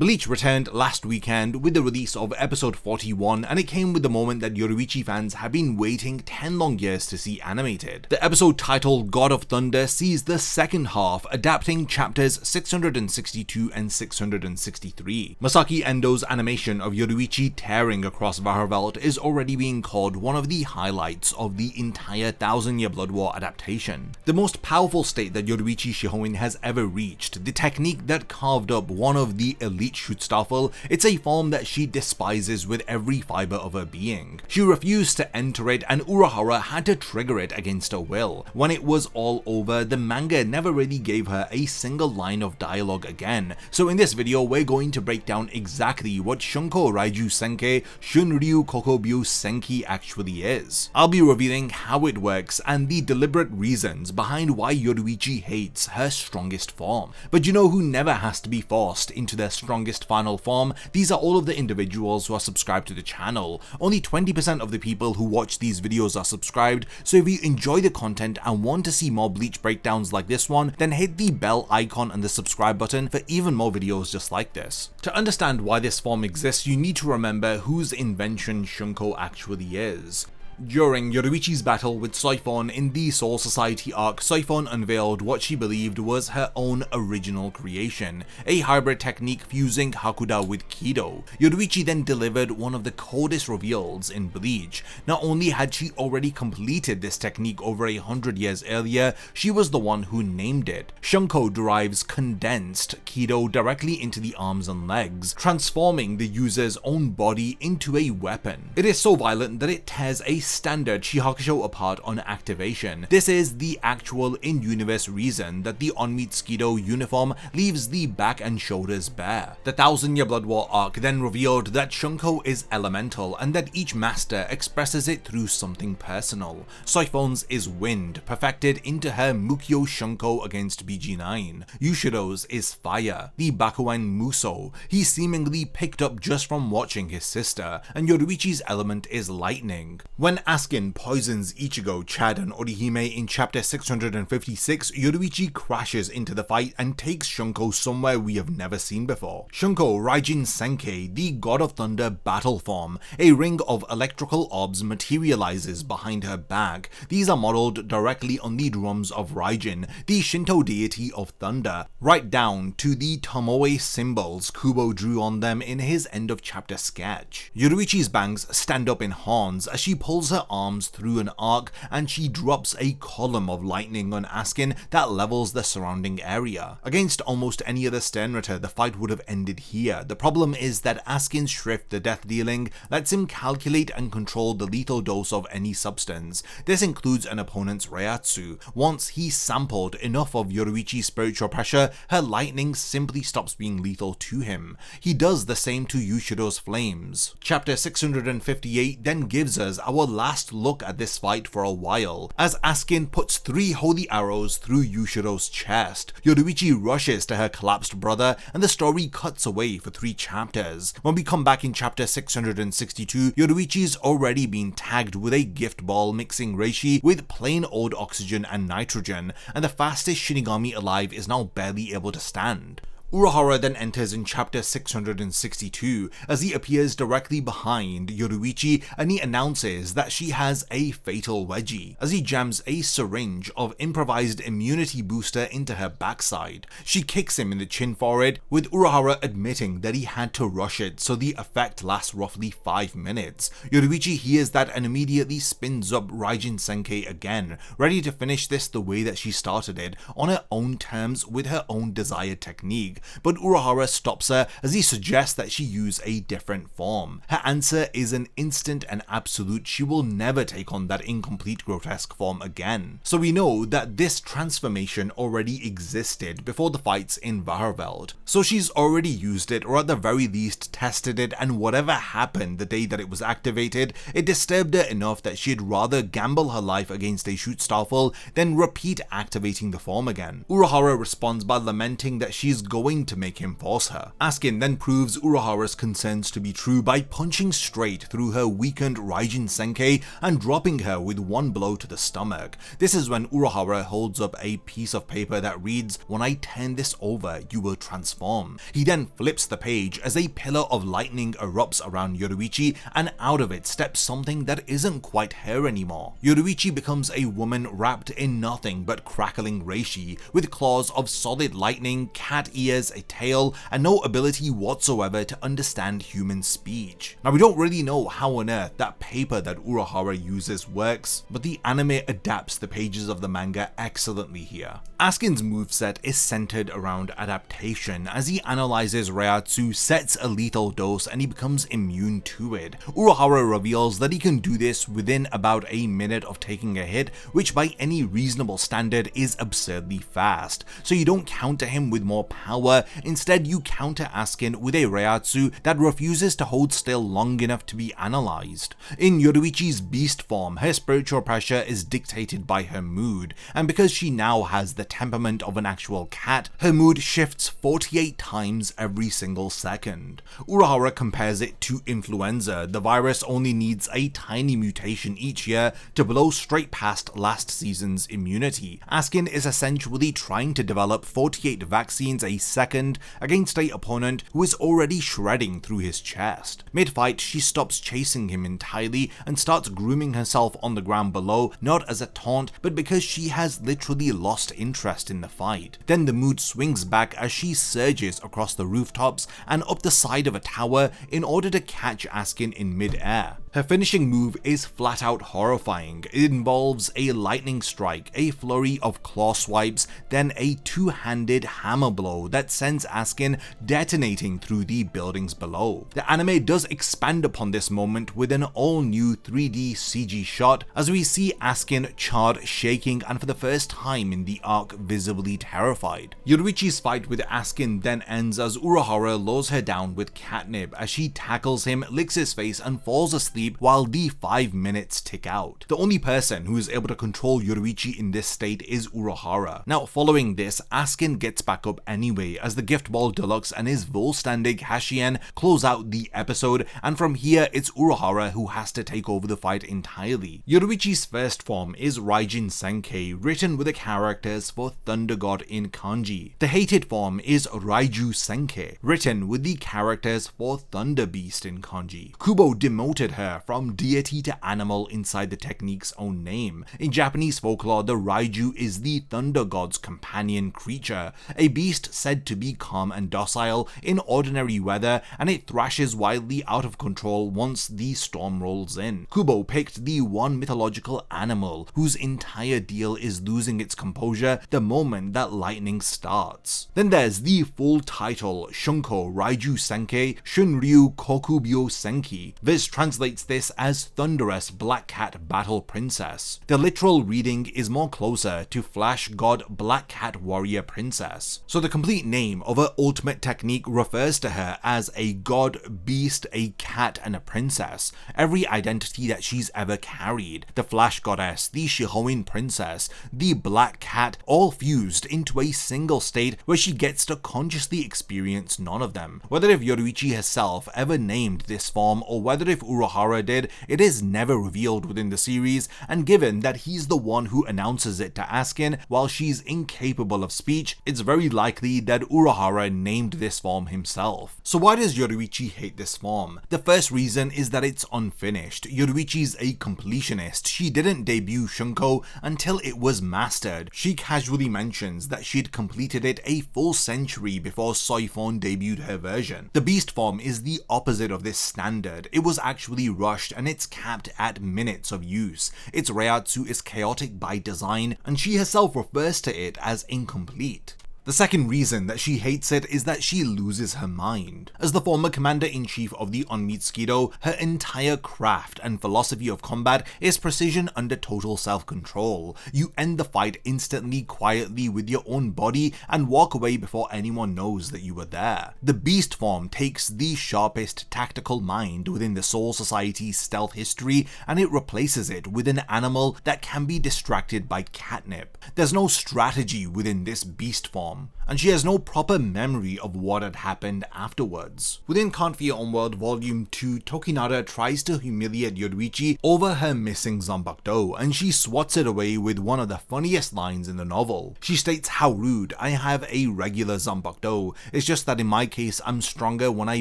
Bleach returned last weekend with the release of episode 41, and it came with the moment that Yoruichi fans have been waiting 10 long years to see animated. The episode titled God of Thunder sees the second half adapting chapters 662 and 663. Masaki Endo's animation of Yoruichi tearing across Wahrwelt is already being called one of the highlights of the entire Thousand Year Blood War adaptation. The most powerful state that Yoruichi Shihoin has ever reached, the technique that carved up one of the elite Schutzstaffel, it's a form that she despises with every fiber of her being. She refused to enter it, and Urahara had to trigger it against her will. When it was all over, the manga never really gave her a single line of dialogue again, so in this video we're going to break down exactly what Shunko Raiju Senkei Shunryu Kokubyo Senki actually is. I'll be revealing how it works and the deliberate reasons behind why Yoruichi hates her strongest form. But you know who never has to be forced into their strongest final form? These are all of the individuals who are subscribed to the channel. Only 20% of the people who watch these videos are subscribed, so if you enjoy the content and want to see more Bleach breakdowns like this one, then hit the bell icon and the subscribe button for even more videos just like this. To understand why this form exists, you need to remember whose invention Shunko actually is. During Yoruichi's battle with Soifon in the Soul Society arc, Soifon unveiled what she believed was her own original creation, a hybrid technique fusing Hakuda with Kido. Yoruichi then delivered one of the coldest reveals in Bleach. Not only had she already completed this technique over 100 years earlier, she was the one who named it. Shunko derives condensed Kido directly into the arms and legs, transforming the user's own body into a weapon. It is so violent that it tears a standard Shihakusho apart on activation. This is the actual in-universe reason that the Onmitsu Kido uniform leaves the back and shoulders bare. The Thousand Year Blood War arc then revealed that Shunko is elemental and that each master expresses it through something personal. Soifon's is wind, perfected into her Mukyo Shunko against BG9. Yushiro's is fire, the Bakuan Muso he seemingly picked up just from watching his sister, and Yoruichi's element is lightning. When Askin poisons Ichigo, Chad and Orihime in chapter 656, Yoruichi crashes into the fight and takes Shunko somewhere we have never seen before. Shunko Raijin Senkei, the God of Thunder battle form, a ring of electrical orbs materializes behind her back. These are modeled directly on the drums of Raijin, the Shinto deity of thunder, right down to the Tomoe symbols Kubo drew on them in his end of chapter sketch. Yoruichi's bangs stand up in horns as she pulls her arms through an arc, and she drops a column of lightning on Askin that levels the surrounding area. Against almost any other Sternritter, the fight would have ended here. The problem is that Askin's Schrift, the death dealing, lets him calculate and control the lethal dose of any substance. This includes an opponent's Reiatsu. Once he's sampled enough of Yoruichi's spiritual pressure, her lightning simply stops being lethal to him. He does the same to Yushiro's flames. Chapter 658 then gives us our last look at this fight for a while, as Askin puts 3 holy arrows through Yushiro's chest. Yoruichi rushes to her collapsed brother, and the story cuts away for 3 chapters. When we come back in chapter 662, Yoruichi's already been tagged with a gift ball mixing reishi with plain old oxygen and nitrogen, and the fastest Shinigami alive is now barely able to stand. Urahara then enters in chapter 662 as he appears directly behind Yoruichi, and he announces that she has a fatal wedgie as he jams a syringe of improvised immunity booster into her backside. She kicks him in the chin for it, with Urahara admitting that he had to rush it, so the effect lasts roughly 5 minutes. Yoruichi hears that and immediately spins up Raijin Senkei again, ready to finish this the way that she started it, on her own terms with her own desired technique. But Urahara stops her as he suggests that she use a different form. Her answer is an instant and absolute: she will never take on that incomplete grotesque form again. So we know that this transformation already existed before the fights in Wahrwelt. So she's already used it, or at the very least tested it, and whatever happened the day that it was activated, it disturbed her enough that she'd rather gamble her life against a Schutzstaffel than repeat activating the form again. Urahara responds by lamenting that she's going going to make him force her. Askin then proves Urahara's concerns to be true by punching straight through her weakened Raijin Senkei and dropping her with one blow to the stomach. This is when Urahara holds up a piece of paper that reads, "When I turn this over, you will transform." He then flips the page as a pillar of lightning erupts around Yoruichi, and out of it steps something that isn't quite her anymore. Yoruichi becomes a woman wrapped in nothing but crackling reishi, with claws of solid lightning, cat ears, a tail, and no ability whatsoever to understand human speech. Now, we don't really know how on earth that paper that Urahara uses works, but the anime adapts the pages of the manga excellently here. Askin's moveset is centered around adaptation. As he analyzes Reiatsu, sets a lethal dose, and he becomes immune to it. Urahara reveals that he can do this within about a minute of taking a hit, which by any reasonable standard is absurdly fast. So you don't counter him with more power, instead you counter Askin with a Reiatsu that refuses to hold still long enough to be analyzed. In Yoruichi's beast form, her spiritual pressure is dictated by her mood, and because she now has the temperament of an actual cat, her mood shifts 48 times every single second. Urahara compares it to influenza. The virus only needs a tiny mutation each year to blow straight past last season's immunity. Askin is essentially trying to develop 48 vaccines a second against an opponent who is already shredding through his chest. Mid-fight, she stops chasing him entirely and starts grooming herself on the ground below, not as a taunt, but because she has literally lost interest in the fight. Then the mood swings back as she surges across the rooftops and up the side of a tower in order to catch Askin in mid-air. Her finishing move is flat out horrifying. It involves a lightning strike, a flurry of claw swipes, then a two-handed hammer blow that sends Askin detonating through the buildings below. The anime does expand upon this moment with an all-new 3D CG shot as we see Askin charred, shaking, and for the first time in the arc visibly terrified. Yoruichi's fight with Askin then ends as Urahara lures her down with catnip as she tackles him, licks his face, and falls asleep while the 5 minutes tick out. The only person who is able to control Yoruichi in this state is Urahara. Now, following this, Askin gets back up anyway as the Gift Ball Deluxe and his Volstandig Hashien close out the episode, and from here it's Urahara who has to take over the fight entirely. Yoruichi's first form is Raijin Senkei, written with the characters for Thunder God in kanji. The hated form is Raiju Senkei, written with the characters for Thunder Beast in kanji. Kubo demoted her from deity to animal inside the technique's own name. In Japanese folklore, the Raiju is the thunder god's companion creature, a beast said to be calm and docile in ordinary weather, and it thrashes wildly out of control once the storm rolls in. Kubo picked the one mythological animal whose entire deal is losing its composure the moment that lightning starts. Then there's the full title, Shunko Raiju Senkei Shunryu Kokubyo Senki. This translates this as Thunderous Black Cat Battle Princess. The literal reading is more closer to Flash God Black Cat Warrior Princess. So the complete name of her ultimate technique refers to her as a god, beast, a cat, and a princess. Every identity that she's ever carried, the Flash Goddess, the Shihoin Princess, the Black Cat, all fused into a single state where she gets to consciously experience none of them. Whether if Yoruichi herself ever named this form or whether if Urahara did, it is never revealed within the series, and given that he's the one who announces it to Askin while she's incapable of speech, it's very likely that Urahara named this form himself. So why does Yoruichi hate this form? The first reason is that it's unfinished. Yoruichi's a completionist. She didn't debut Shunko until it was mastered. She casually mentions that she'd completed it a full century before Soifon debuted her version. The beast form is the opposite of this standard. It was actually rushed and it's capped at minutes of use. Its Reiatsu is chaotic by design, and she herself refers to it as incomplete. The second reason that she hates it is that she loses her mind. As the former commander-in-chief of the Onmitsukido, her entire craft and philosophy of combat is precision under total self-control. You end the fight instantly, quietly, with your own body, and walk away before anyone knows that you were there. The beast form takes the sharpest tactical mind within the Soul Society's stealth history, and it replaces it with an animal that can be distracted by catnip. There's no strategy within this beast form. form, and she has no proper memory of what had happened afterwards. Within Can't Fear Onward Volume 2, Tokinara tries to humiliate Yoruichi over her missing Zanbakudo, and she swats it away with one of the funniest lines in the novel. She states, "How rude, I have a regular Zanbakudo, it's just that in my case I'm stronger when I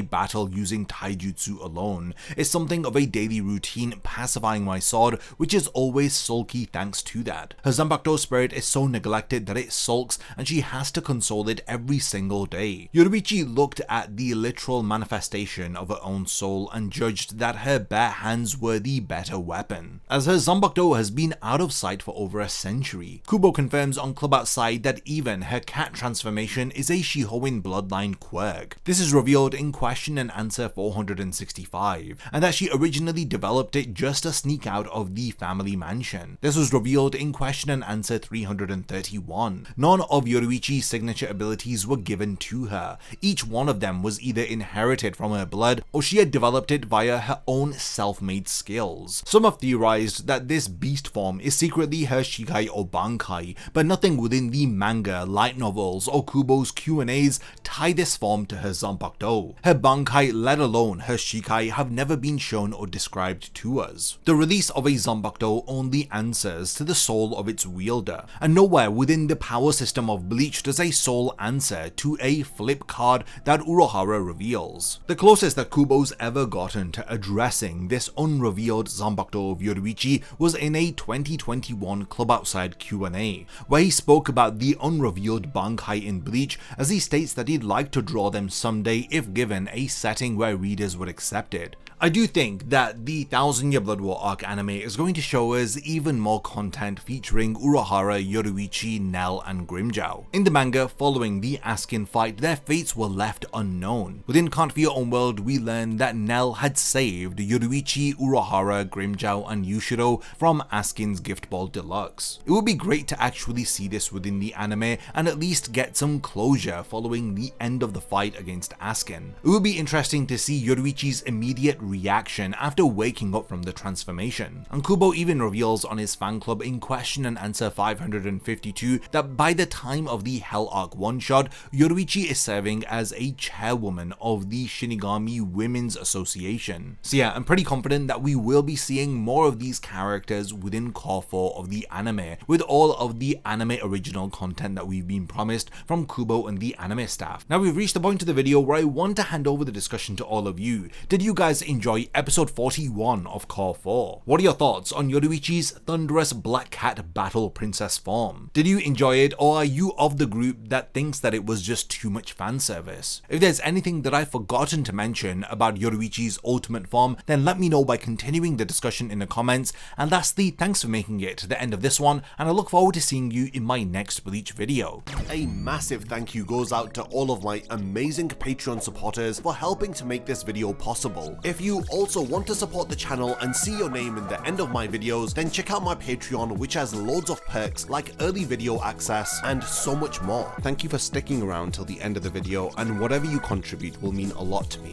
battle using taijutsu alone. It's something of a daily routine pacifying my sword, which is always sulky thanks to that. Her Zanbakudo spirit is so neglected that it sulks and she has to console it every single day." Yoruichi looked at the literal manifestation of her own soul and judged that her bare hands were the better weapon, as her Zanbakudo has been out of sight for over a century. Kubo confirms on Club Outside that even her cat transformation is a Shihoin bloodline quirk. This is revealed in question and answer 465, and that she originally developed it just to sneak out of the family mansion. This was revealed in question and answer 331. None of Yoruichi's signature abilities were given to her. Each one of them was either inherited from her blood or she had developed it via her own self-made skills. Some have theorized that this beast form is secretly her Shikai or Bankai, but nothing within the manga, light novels, or Kubo's Q&As tie this form to her Zanbakudo. Her Bankai, let alone her Shikai, have never been shown or described to us. The release of a Zanbakudo only answers to the soul of its wielder, and nowhere within the power system of Bleach does a soul answer to a flip card that Urahara reveals. The closest that Kubo's ever gotten to addressing this unrevealed Zanbakudo of Yoruichi was in a 2021 Club Outside Q&A, where he spoke about the unrevealed Bankai in Bleach, as he states that he'd like to draw them someday if given a setting where readers would accept it. I do think that the 1000-Year Blood War arc anime is going to show us even more content featuring Urahara, Yoruichi, Nell, and Grimmjow. In the manga, following the Askin fight, their fates were left unknown. Within Can't Fear Onward, we learned that Nell had saved Yoruichi, Urahara, Grimmjow, and Yushiro from Askin's Gift Ball Deluxe. It would be great to actually see this within the anime and at least get some closure following the end of the fight against Askin. It would be interesting to see Yoruichi's immediate reaction after waking up from the transformation. And Kubo even reveals on his fan club in question and answer 552 that by the time of the Hell Arc one-shot, Yoruichi is serving as a chairwoman of the Shinigami Women's Association. So yeah, I'm pretty confident that we will be seeing more of these characters within Core 4 of the anime, with all of the anime original content that we've been promised from Kubo and the anime staff. Now we've reached the point of the video where I want to hand over the discussion to all of you. Did you guys enjoy episode 41 of Core 4? What are your thoughts on Yoruichi's thunderous Black Cat battle princess form? Did you enjoy it, or are you of the group that thinks that it was just too much fan service? If there's anything that I've forgotten to mention about Yoruichi's ultimate form, then let me know by continuing the discussion in the comments. And lastly, thanks for making it to the end of this one, and I look forward to seeing you in my next Bleach video. A massive thank you goes out to all of my amazing Patreon supporters for helping to make this video possible. If you also want to support the channel and see your name in the end of my videos, then check out my Patreon, which has loads of perks like early video access and so much more. Thank you for sticking around till the end of the video, and whatever you contribute will mean a lot to me.